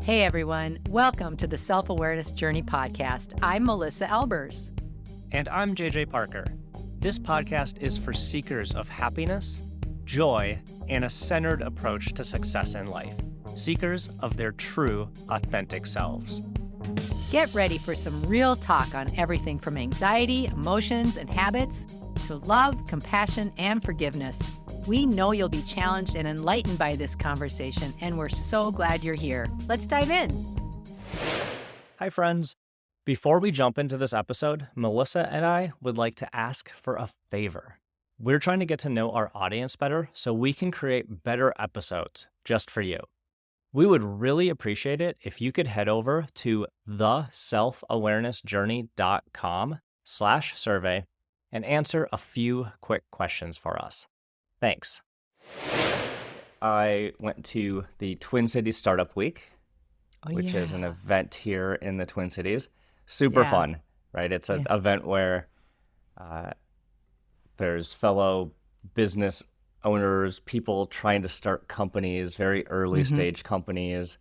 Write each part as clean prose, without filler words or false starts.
Hey everyone, welcome to the Self-Awareness Journey podcast. I'm Melissa Albers. And I'm JJ Parker. This podcast is for seekers of happiness, joy, and a centered approach to success in life. Seekers of their true, authentic selves. Get ready for some real talk on everything from anxiety, emotions, and habits to love, compassion, and forgiveness. We know you'll be challenged and enlightened by this conversation, and we're so glad you're here. Let's dive in. Hi, friends. Before we jump into this episode, Melissa and I would like to ask for a favor. We're trying to get to know our audience better so we can create better episodes just for you. We would really appreciate it if you could head over to theselfawarenessjourney.com/survey and answer a few quick questions for us. Thanks. I went to the Twin Cities Startup Week, which is an event here in the Twin Cities. Super fun, right? It's an event where there's fellow business owners, people trying to start companies, very early stage companies,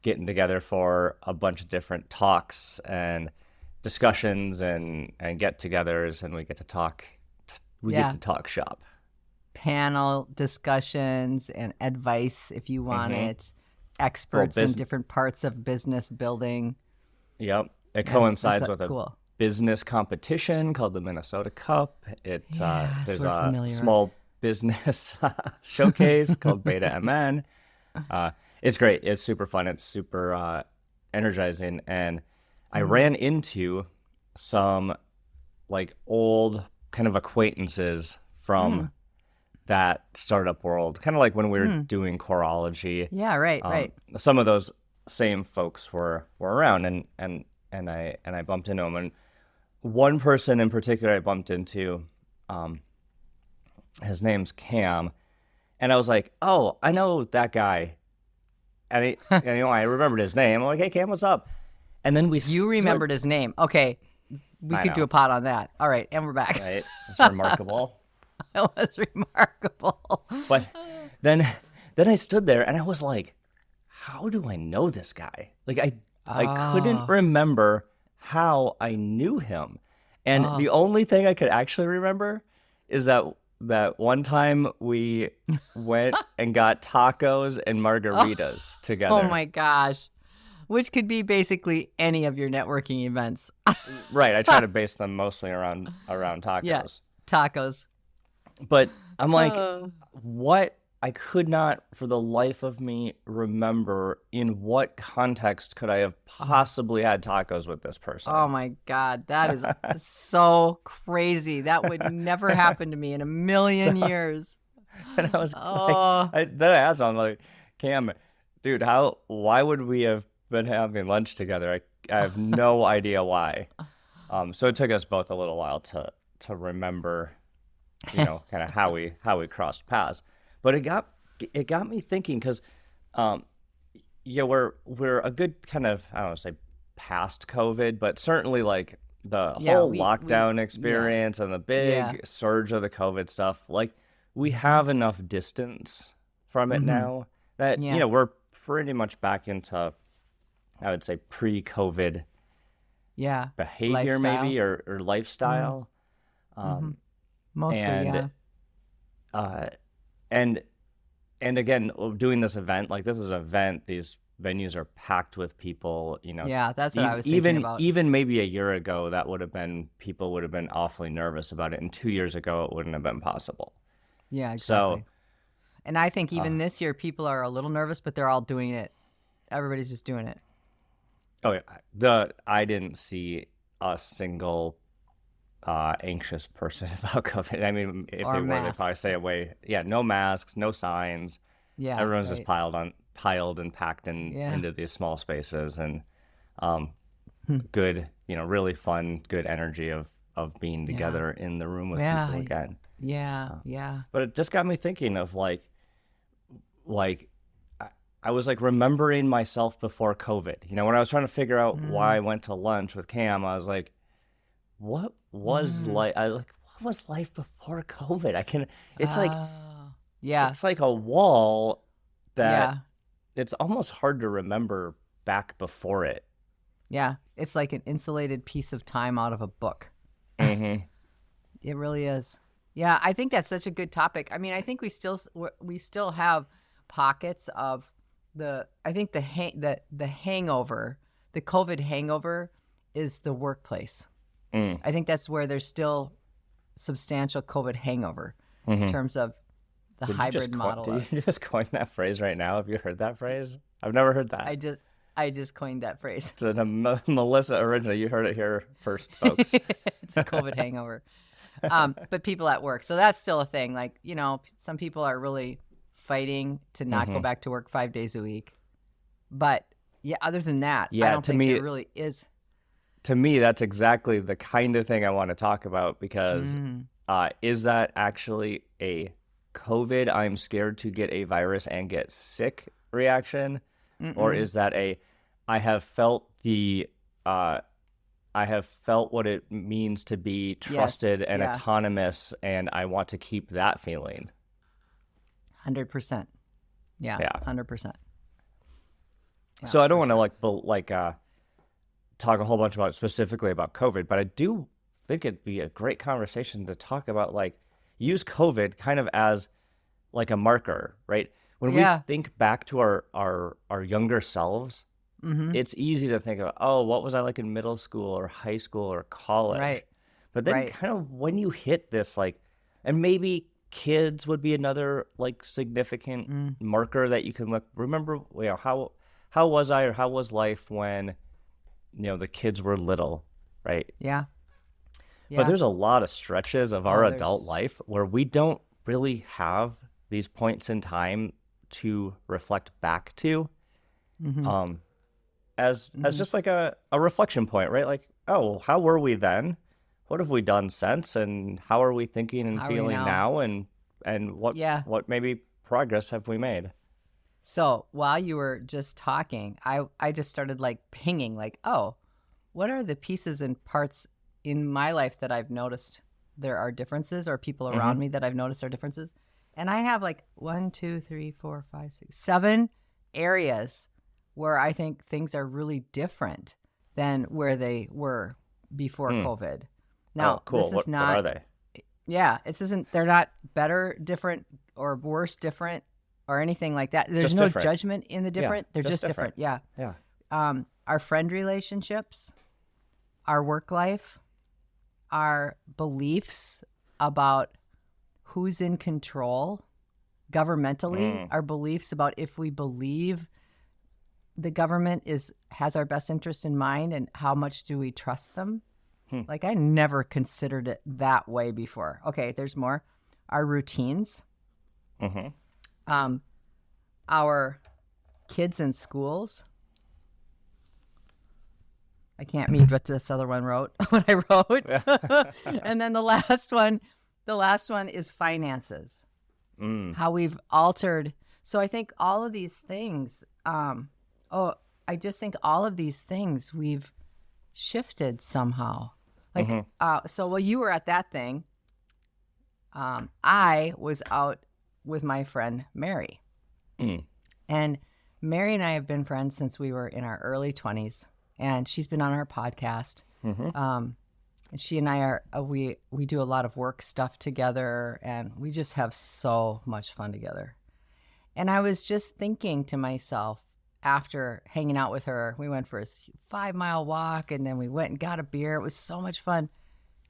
getting together for a bunch of different talks and discussions and get-togethers, and we get to talk. We get to talk shop. Panel discussions and advice if you want it. Experts in different parts of business building. Yep. It coincides with a business competition called the Minnesota Cup. There's a small business showcase called Beta MN. It's great. It's super fun. It's super energizing. And I ran into some like old kind of acquaintances from that startup world, kind of like when we were doing Coreology. Yeah, right. Some of those same folks were around, and I bumped into them. And one person in particular I bumped into, his name's Cam, and I was like, "Oh, I know that guy," and I remembered his name. I'm like, "Hey, Cam, what's up?" And then you remembered his name. Okay, we could do a pod on that. All right, and we're back. Right, it's remarkable. It was remarkable. But then I stood there and I was like, how do I know this guy? Like I couldn't remember how I knew him. And the only thing I could actually remember is that one time we went and got tacos and margaritas together. Oh my gosh. Which could be basically any of your networking events. Right. I try to base them mostly around tacos. Yeah, tacos. But I'm like, what? I could not, for the life of me, remember in what context could I have possibly had tacos with this person. Oh my God, that is so crazy. That would never happen to me in a million years. And I was then I asked him, I'm like, Cam, dude, why would we have been having lunch together? I have no idea why. So it took us both a little while to remember, kind of how we crossed paths. But it got me thinking because, we're a good kind of, I don't want to say past COVID, but certainly like the whole lockdown experience and the big surge of the COVID stuff. Like we have enough distance from it now that we're pretty much back into, I would say, pre-COVID behavior, lifestyle. Maybe or lifestyle. Mostly, and again, doing this event, like this is an event, these venues are packed with people, Yeah, that's what I was thinking about. Even maybe a year ago, people would have been awfully nervous about it. And 2 years ago, it wouldn't have been possible. Yeah, exactly. So, and I think even this year, people are a little nervous, but they're all doing it. Everybody's just doing it. Oh, yeah. I didn't see a single anxious person about COVID. I mean, if they were, they'd probably stay away. Yeah, no masks, no signs. Yeah, everyone's just piled and packed into these small spaces, and good, really fun, good energy of being together in the room with people again. Yeah. But it just got me thinking of like I was like remembering myself before COVID. When I was trying to figure out why I went to lunch with Cam, I was like, what was what was life before COVID? It's like a wall that it's almost hard to remember back before it. Yeah, it's like an insulated piece of time out of a book. Mm-hmm. It really is. Yeah, I think that's such a good topic. I mean, I think we still have pockets of I think the hangover, the COVID hangover is the workplace. I think that's where there's still substantial COVID hangover in terms of the hybrid model. Did you just coin that phrase right now? Have you heard that phrase? I've never heard that. I just coined that phrase. It's a Melissa original. You heard it here first, folks. It's a COVID hangover. But people at work. So that's still a thing. Like, you know, some people are really fighting to not go back to work 5 days a week. But yeah, other than that, I don't think there really is. To me, that's exactly the kind of thing I want to talk about, because is that actually a COVID, I'm scared to get a virus and get sick reaction? Or is that I have felt what it means to be trusted and autonomous, and I want to keep that feeling? 100%. Yeah. 100%. Yeah, so I don't want to talk a whole bunch specifically about COVID, but I do think it'd be a great conversation to talk about, use COVID kind of as like a marker, right? When we think back to our younger selves, it's easy to think of, oh, what was I like in middle school or high school or college? Right. But then kind of when you hit this, and maybe kids would be another significant marker that you can remember, how was I, or how was life when, the kids were little, right? Yeah. But there's a lot of stretches of our adult life where we don't really have these points in time to reflect back to, as just like a reflection point, right? Like, oh, how were we then? What have we done since? And how are we thinking and feeling now? And what maybe progress have we made? So while you were just talking, I just started pinging, oh, what are the pieces and parts in my life that I've noticed there are differences, or people around me that I've noticed are differences? And I have 1, 2, 3, 4, 5, 6, 7 areas where I think things are really different than where they were before COVID. Now, cool. This is what are they? Yeah, they're not better, different, or worse, different, or anything like that. There's no judgment in the different. They're just different. Yeah. Yeah. Our friend relationships, our work life, our beliefs about who's in control governmentally, our beliefs about if we believe the government has our best interest in mind, and how much do we trust them? I never considered it that way before. Okay, there's more. Our routines. Our kids in schools. I can't read what this other one wrote, what I wrote. And then the last one is finances. How we've altered. So I think all of these things, I just think all of these things we've shifted somehow. So while you were at that thing, I was out with my friend Mary. And Mary and I have been friends since we were in our early 20s, and she's been on our podcast. And she and I are we do a lot of work stuff together, and we just have so much fun together. And I was just thinking to myself, after hanging out with her, we went for a 5-mile walk, and then we went and got a beer. It was so much fun.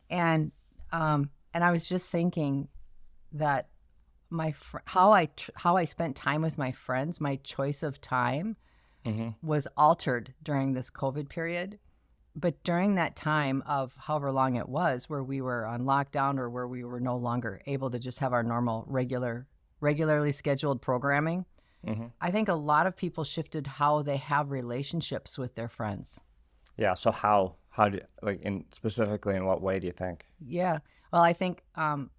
And I was just thinking that how I spent time with my friends, my choice of time was altered during this COVID period. But during that time of however long it was, where we were on lockdown, or where we were no longer able to just have our normal, regularly scheduled programming, I think a lot of people shifted how they have relationships with their friends. Yeah. So how do, specifically in what way do you think? Yeah. Well, I think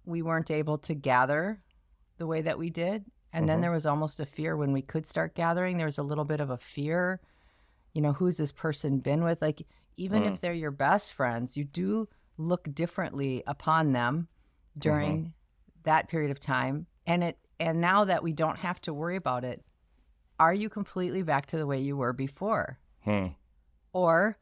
we weren't able to gather the way that we did. And then there was almost a fear when we could start gathering. There was a little bit of a fear, who's this person been with? Even if they're your best friends, you do look differently upon them during that period of time. And now that we don't have to worry about it, are you completely back to the way you were before? Or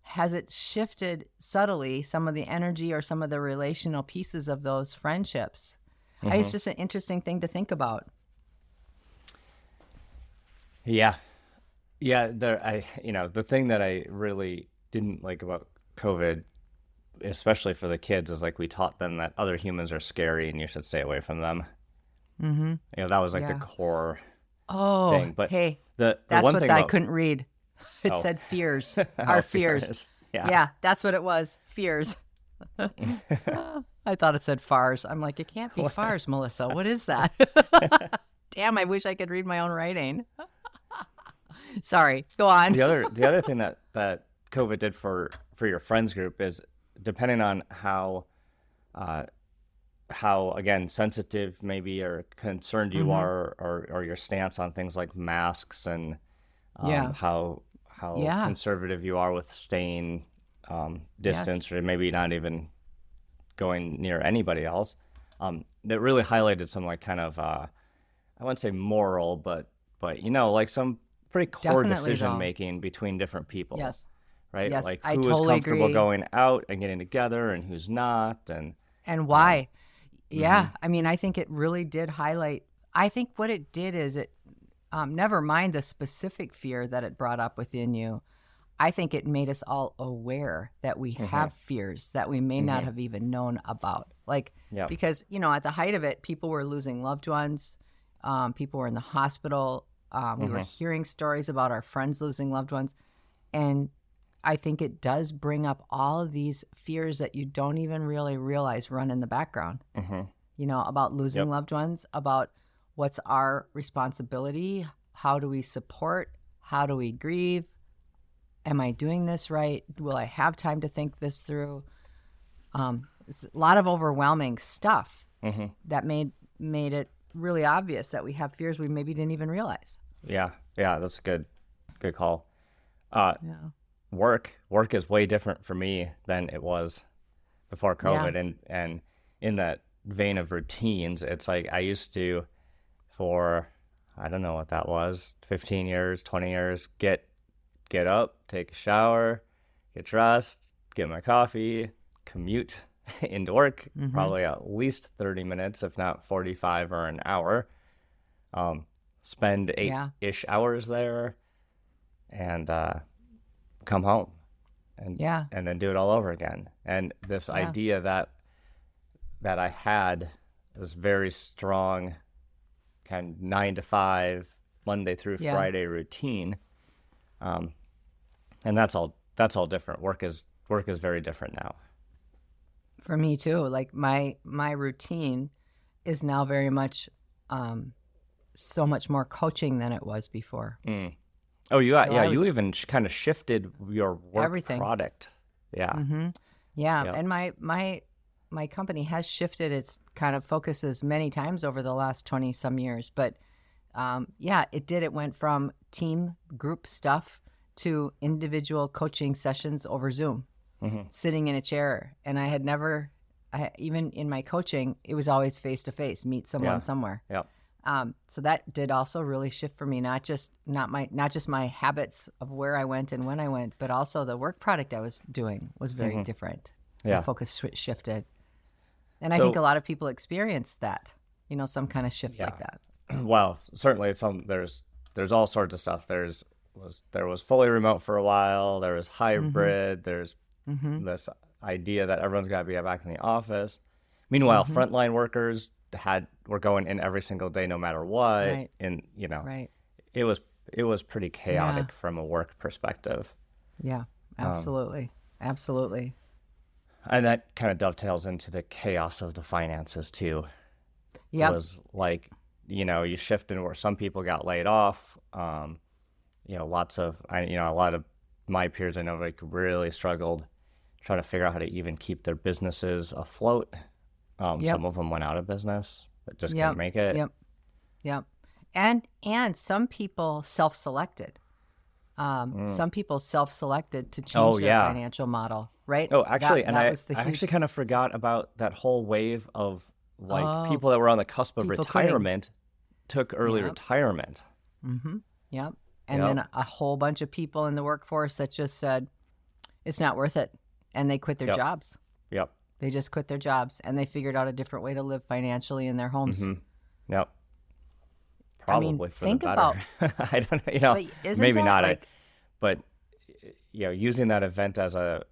has it shifted subtly some of the energy or some of the relational pieces of those friendships? It's just an interesting thing to think about. Yeah. The thing that I really didn't like about COVID, especially for the kids, is like we taught them that other humans are scary and you should stay away from them. That was like the core thing. But hey, the that's one what thing I about... couldn't read. It said fears. Our fears. Yeah, that's what it was. Fears. I thought it said fars. I'm like, it can't be fars, Melissa. What is that? Damn, I wish I could read my own writing. Sorry, go on. The other thing that COVID did for your friends group is, depending on how again sensitive maybe or concerned you are, or your stance on things like masks and how conservative you are with staying distance, or maybe not even going near anybody else. That really highlighted some like kind of I wouldn't say moral, but like some pretty core decision making between different people. Yes. Right? Yes, like I who totally is comfortable agree. going out and getting together and who's not, and why. I mean, I think it really did highlight. I think what it did is it never mind the specific fear that it brought up within you. I think it made us all aware that we have fears that we may not have even known about. Because, at the height of it, people were losing loved ones. People were in the hospital. We were hearing stories about our friends losing loved ones. And I think it does bring up all of these fears that you don't even really realize run in the background, about losing loved ones, about what's our responsibility, how do we support, how do we grieve, am I doing this right, will I have time to think this through? It's a lot of overwhelming stuff that made it really obvious that we have fears we maybe didn't even realize. Yeah, that's a good call. Work is way different for me than it was before COVID. And in that vein of routines, it's like I used to, for I don't know what that was, 15 years, 20 years, get up, take a shower, get dressed, get my coffee, commute into work, probably at least 30 minutes, if not 45 or an hour, spend 8-ish hours there, and come home and then do it all over again. And this idea that I had this very strong kind of 9 to 5 Monday through Friday routine, and that's all different. Work is very different now for me too. Like my routine is now very much so much more coaching than it was before. Oh, you even kind of shifted your work everything. Product. And my company has shifted its kind of focuses many times over the last 20 some years, but it did. It went from team group stuff to individual coaching sessions over Zoom, sitting in a chair. And I had never, even in my coaching, it was always face to face, meet someone somewhere. So that did also really shift for me, not just my habits of where I went and when I went, but also the work product I was doing was very different. The focus shifted. And I think a lot of people experienced that, some kind of shift like that. Well, certainly there's all sorts of stuff. There was fully remote for a while. There was hybrid. There's this idea that everyone's got to be back in the office. Meanwhile, frontline workers were going in every single day, no matter what. Right. And it was pretty chaotic from a work perspective. Yeah, absolutely, absolutely. And that kind of dovetails into the chaos of the finances too. Yeah, it was like you shift into where some people got laid off. A lot of my peers I know like really struggled trying to figure out how to even keep their businesses afloat. Some of them went out of business, but just couldn't make it. Yep. And some people self-selected. Some people self-selected to change their financial model, right? Oh, actually, I actually kind of forgot about that whole wave of people that were on the cusp of retirement took early retirement. Yep. And then a whole bunch of people in the workforce that just said, it's not worth it. And they quit their jobs. Yep. They just quit their jobs and they figured out a different way to live financially in their homes. Mm-hmm. Yep. Probably for think the better. I don't know, maybe not. Like, but using that event as a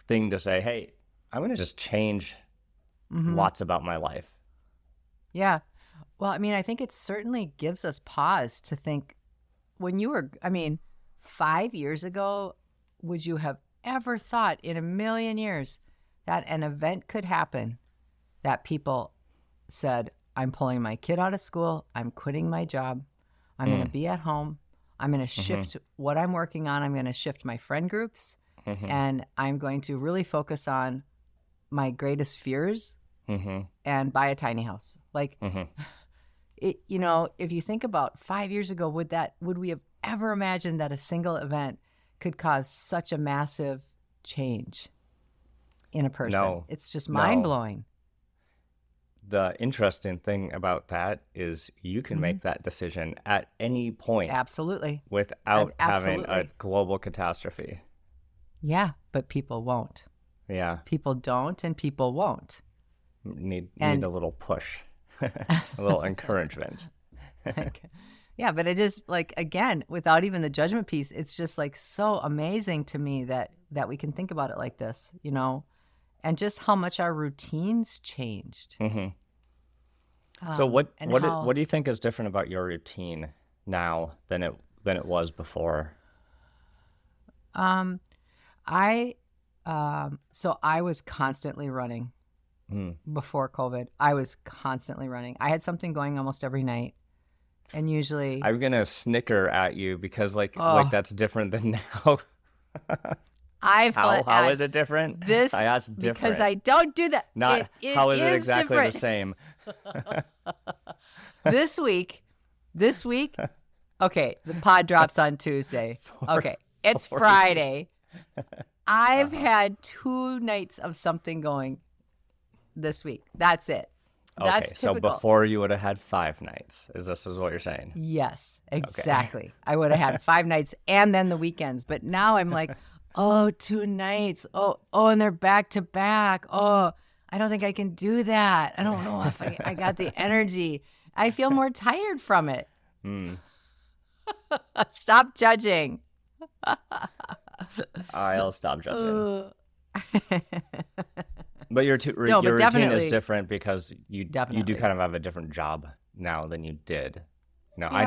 thing to say, hey, I'm going to just change lots about my life. Yeah. Well, I mean, I think it certainly gives us pause to think when you were, 5 years ago, would you have ever thought in a million years that an event could happen that people said, I'm pulling my kid out of school, I'm quitting my job, I'm going to be at home, I'm going to shift what I'm working on, I'm going to shift my friend groups, and I'm going to really focus on my greatest fears and buy a tiny house. Like, if you think about 5 years ago, would we have ever imagined that a single event could cause such a massive change in a person? No. It's just mind-blowing. The interesting thing about that is you can make that decision at any point. Absolutely. Without having a global catastrophe. Yeah, but people won't. Yeah. People don't and people won't. Need a little push, a little encouragement. Yeah, but it just, like, again, without even the judgment piece, it's just like so amazing to me that we can think about it like this, and just how much our routines changed. So what do you think is different about your routine now than it was before? I was constantly running before COVID. I was constantly running. I had something going almost every night. And usually I'm going to snicker at you because like that's different than now. How is it different? I asked different. Because I don't do that. Not how is it exactly different. The same? This week, okay, the pod drops on Tuesday. Okay, it's Friday. I've had 2 nights of something going this week. That's it. That's typical. So before you would have had 5 nights. Is what you're saying? Yes, exactly. Okay. I would have had 5 nights and then the weekends. But now I'm like, 2 nights. Oh, and they're back to back. Oh, I don't think I can do that. I don't know if I got the energy. I feel more tired from it. Stop judging. I'll stop judging. But your routine is different because you do kind of have a different job now than you did. I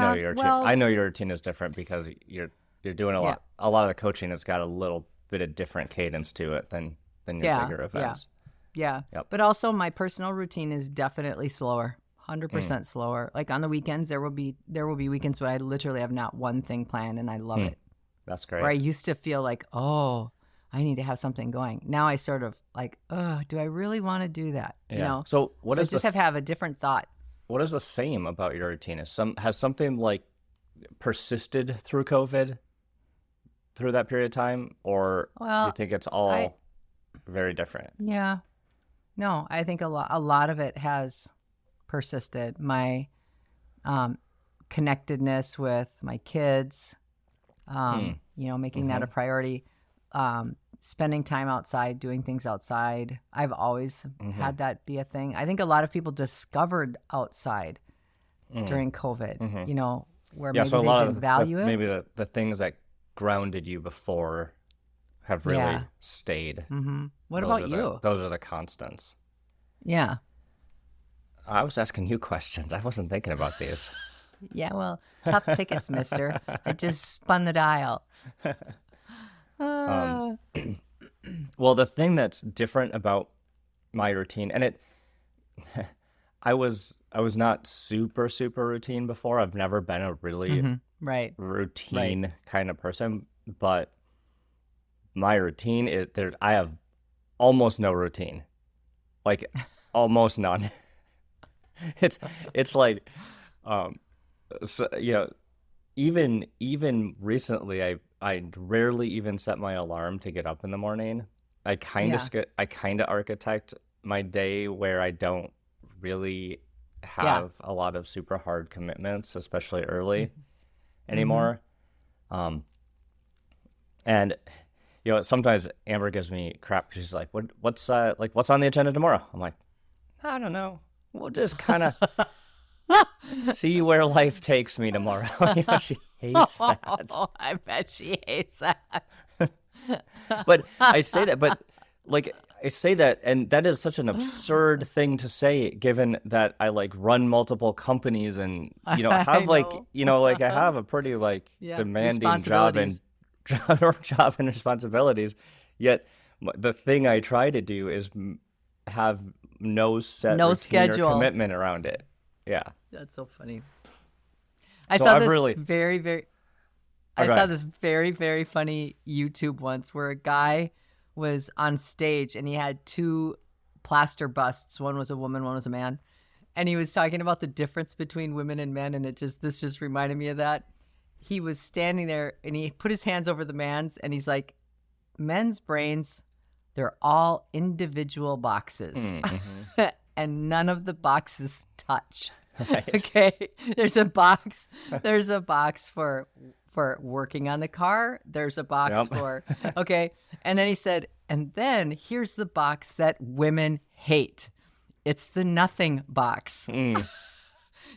know your routine is different because you're doing a lot. A lot of the coaching has got a little bit of different cadence to it than your bigger events. Yeah. Yep. But also my personal routine is definitely slower. 100% slower. Like on the weekends, there will be weekends where I literally have not one thing planned, and I love it. That's great. Where I used to feel like, I need to have something going. Now I sort of like, do I really want to do that? Yeah. So I just have a different thought. What is the same about your routine? Has something like persisted through COVID, through that period of time, or do you think it's all very different? Yeah. No, I think a lot of it has persisted. My connectedness with my kids, making that a priority. Spending time outside, doing things outside. I've always had that be a thing. I think a lot of people discovered outside during COVID, where maybe they didn't value it. Maybe the things that grounded you before have really stayed. What about you? Those are the constants. Yeah. I was asking you questions. I wasn't thinking about these. Yeah, well, tough tickets, mister. I just spun the dial. Well, the thing that's different about my routine, and I was not super I before. I've never been a really routine kind of person, but my routine is I have almost no routine, like almost none. It's like, even recently, I rarely even set my alarm to get up in the morning. I kind of architect my day where I don't really have a lot of super hard commitments, especially early anymore. And sometimes Amber gives me crap because she's like, what's on the agenda tomorrow? I'm like, I don't know. We'll just kind of see where life takes me tomorrow. She hates that. I bet she hates that. But I say that, and that is such an absurd thing to say, given that I run multiple companies and have I have a pretty demanding job and responsibilities. Yet the thing I try to do is have no set schedule or commitment around it. Yeah, that's so funny. I saw this very very funny YouTube once where a guy was on stage and he had two plaster busts. One was a woman, one was a man. And he was talking about the difference between women and men. And this just reminded me of that. He was standing there and he put his hands over the man's and he's like, men's brains, they're all individual boxes. And none of the boxes touch. Right. Okay. There's a box for working on the car. There's a box for, okay. And then he said, and then here's the box that women hate. It's the nothing box.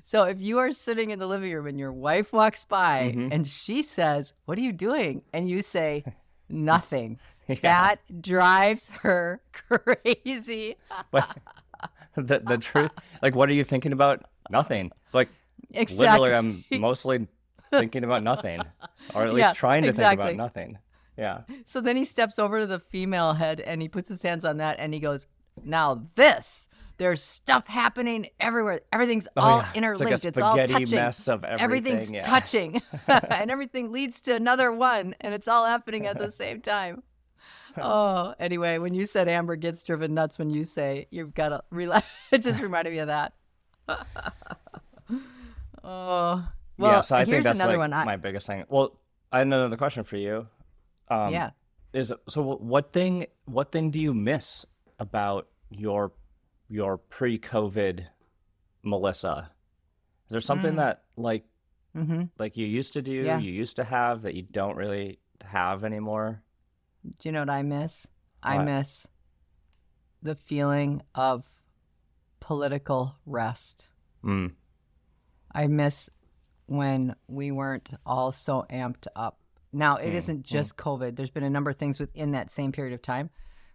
So if you are sitting in the living room and your wife walks by and she says, what are you doing? And you say, nothing. That drives her crazy. But the truth, what are you thinking about? Nothing. Exactly. Literally, I'm mostly thinking about nothing, or at least trying to think about nothing. Yeah. So then he steps over to the female head and he puts his hands on that and he goes, now there's stuff happening everywhere. Everything's all interlinked. It's all touching. Mess of everything's touching. And everything leads to another one and it's all happening at the same time. Oh, anyway, when you said Amber gets driven nuts when you say you've got to relax, it just reminded me of that. Oh. Well, so I think that's another one. My biggest thing. Well, I have another question for you. What thing do you miss about your pre-COVID Melissa? Is there something that you used to do, you used to have that you don't really have anymore? Do you know what I miss? I miss the feeling of political rest. I miss when we weren't all so amped up. Now, it isn't just COVID. There's been a number of things within that same period of time.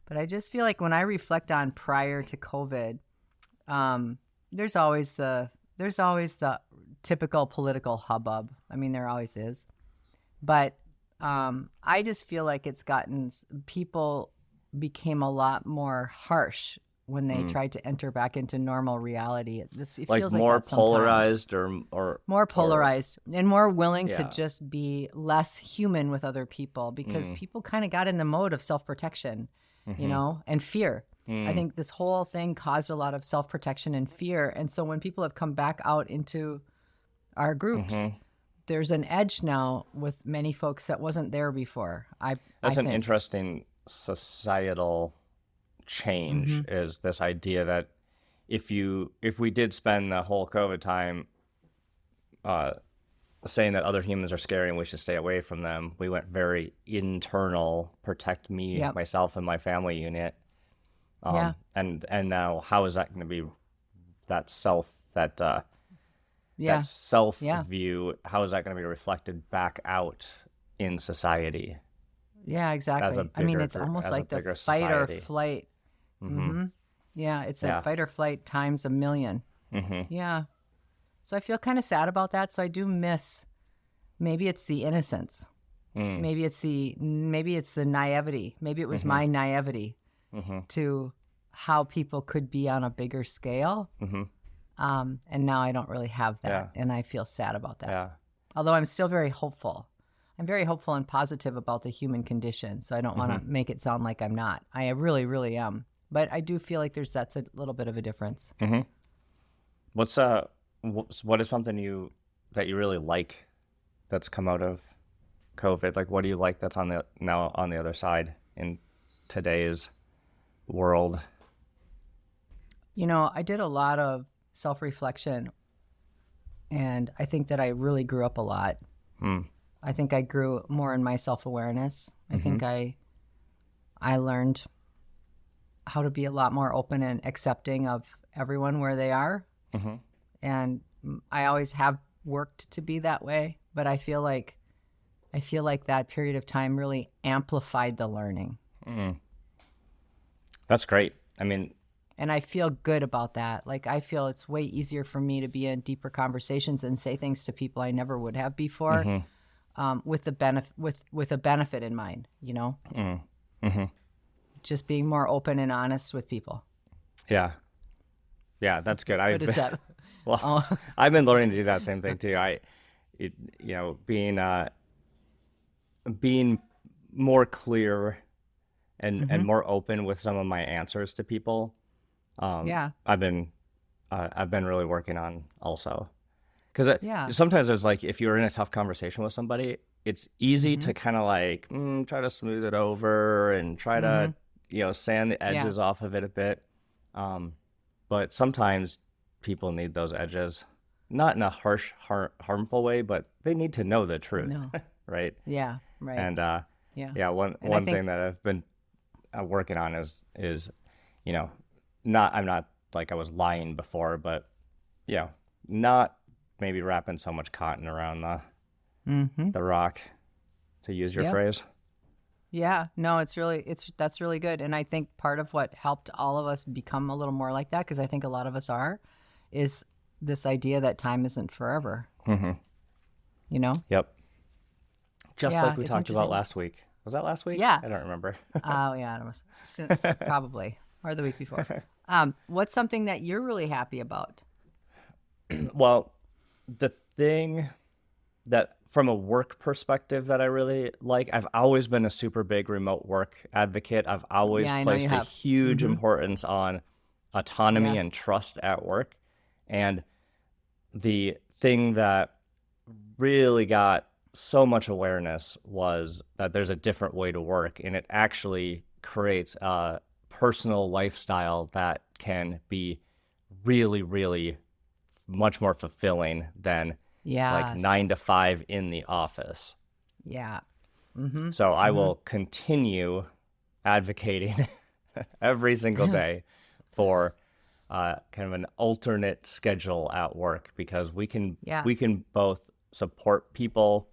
But I just feel like when I reflect on prior to COVID, there's always the typical political hubbub. I mean, there always is. But I just feel like people became a lot more harsh when they tried to enter back into normal reality. It feels more like polarized or more polarized and more willing to just be less human with other people because people kind of got in the mode of self-protection, and fear. I think this whole thing caused a lot of self-protection and fear. And so when people have come back out into our groups, there's an edge now with many folks that wasn't there before. That's an interesting societal change, is this idea that if we did spend the whole COVID time saying that other humans are scary and we should stay away from them, we went very internal, protect me, myself, and my family unit. And now how is that going to be that self view? How is that going to be reflected back out in society? Yeah, exactly. It's almost like the fight or flight. Yeah, it's that fight or flight times 1,000,000. Yeah. So I feel kind of sad about that. So I do miss, maybe it's the innocence. Maybe it's the naivety. Maybe it was my naivety to how people could be on a bigger scale. And now I don't really have that. And I feel sad about that. Although I'm still very hopeful. I'm very hopeful and positive about the human condition. So I don't want to make it sound like I'm not. I really, really am. But I do feel like that's a little bit of a difference. What is something that you really like that's come out of COVID? Like, what do you like that's now on the other side in today's world? I did a lot of self-reflection. And I think that I really grew up a lot. I think I grew more in my self-awareness. I think I learned how to be a lot more open and accepting of everyone where they are. And I always have worked to be that way, but I feel like that period of time really amplified the learning. That's great. I mean, and I feel good about that. Like, I feel it's way easier for me to be in deeper conversations and say things to people I never would have before, with a benefit in mind, you know? Just being more open and honest with people. Yeah, that's good. What is that? Well, I've been learning to do that same thing too. Being more clear and more open with some of my answers to people. I've been really working on also, because sometimes it's like, if you're in a tough conversation with somebody, it's easy to kind of like try to smooth it over and try to sand the edges off of it a bit. But sometimes people need those edges, not in a harsh, harmful way, but they need to know the truth, right? Yeah, right. And one thing that I've been working on is I'm not like I was lying before, but not maybe wrapping so much cotton around the rock, to use your phrase. Yeah, no, that's really good. And I think part of what helped all of us become a little more like that, because I think a lot of us is this idea that time isn't forever. You know? Yep. Just like we talked about last week. Was that last week? Yeah. I don't remember. Oh, yeah, it was probably, or the week before. What's something that you're really happy about? Well, the thing that, from a work perspective, that I really like, I've always been a super big remote work advocate. I've always placed a huge importance on autonomy and trust at work. And the thing that really got so much awareness was that there's a different way to work, and it actually creates a personal lifestyle that can be really, really much more fulfilling than like 9 to 5 in the office. Yeah. So I will continue advocating every single day for kind of an alternate schedule at work, because we can both support people,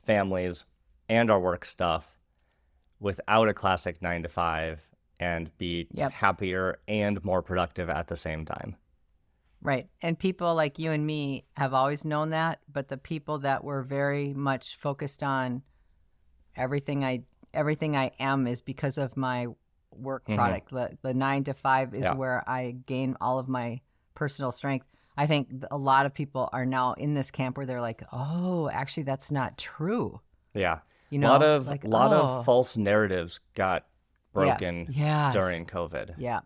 families, and our work stuff without a classic 9 to 5 and be happier and more productive at the same time. Right. And people like you and me have always known that, but the people that were very much focused on everything I am is because of my work product. The 9 to 5 is where I gain all of my personal strength. I think a lot of people are now in this camp where they're like, oh, actually, that's not true. Yeah. You know, a lot of false narratives got broken during COVID. Yeah.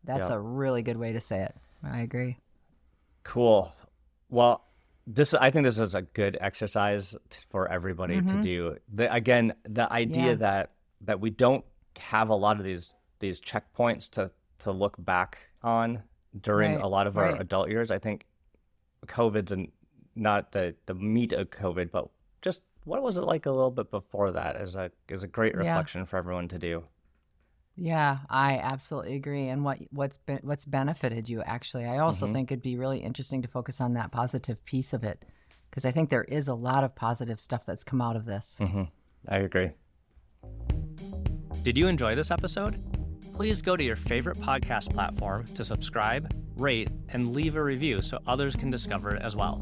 That's a really good way to say it. I agree. Cool. Well, I think this is a good exercise for everybody to do. The idea that we don't have a lot of these checkpoints to look back on during a lot of our adult years. I think COVID's not the meat of COVID, but just what was it like a little bit before that is a great reflection for everyone to do. Yeah, I absolutely agree. And what's benefited you, actually. I also think it'd be really interesting to focus on that positive piece of it, because I think there is a lot of positive stuff that's come out of this. I agree. Did you enjoy this episode? Please go to your favorite podcast platform to subscribe, rate, and leave a review so others can discover it as well.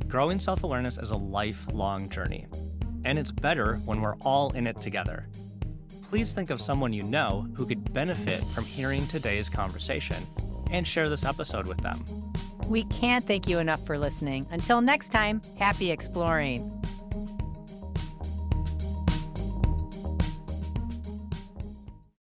Growing self-awareness is a lifelong journey, and it's better when we're all in it together. Please think of someone you know who could benefit from hearing today's conversation, and share this episode with them. We can't thank you enough for listening. Until next time, happy exploring.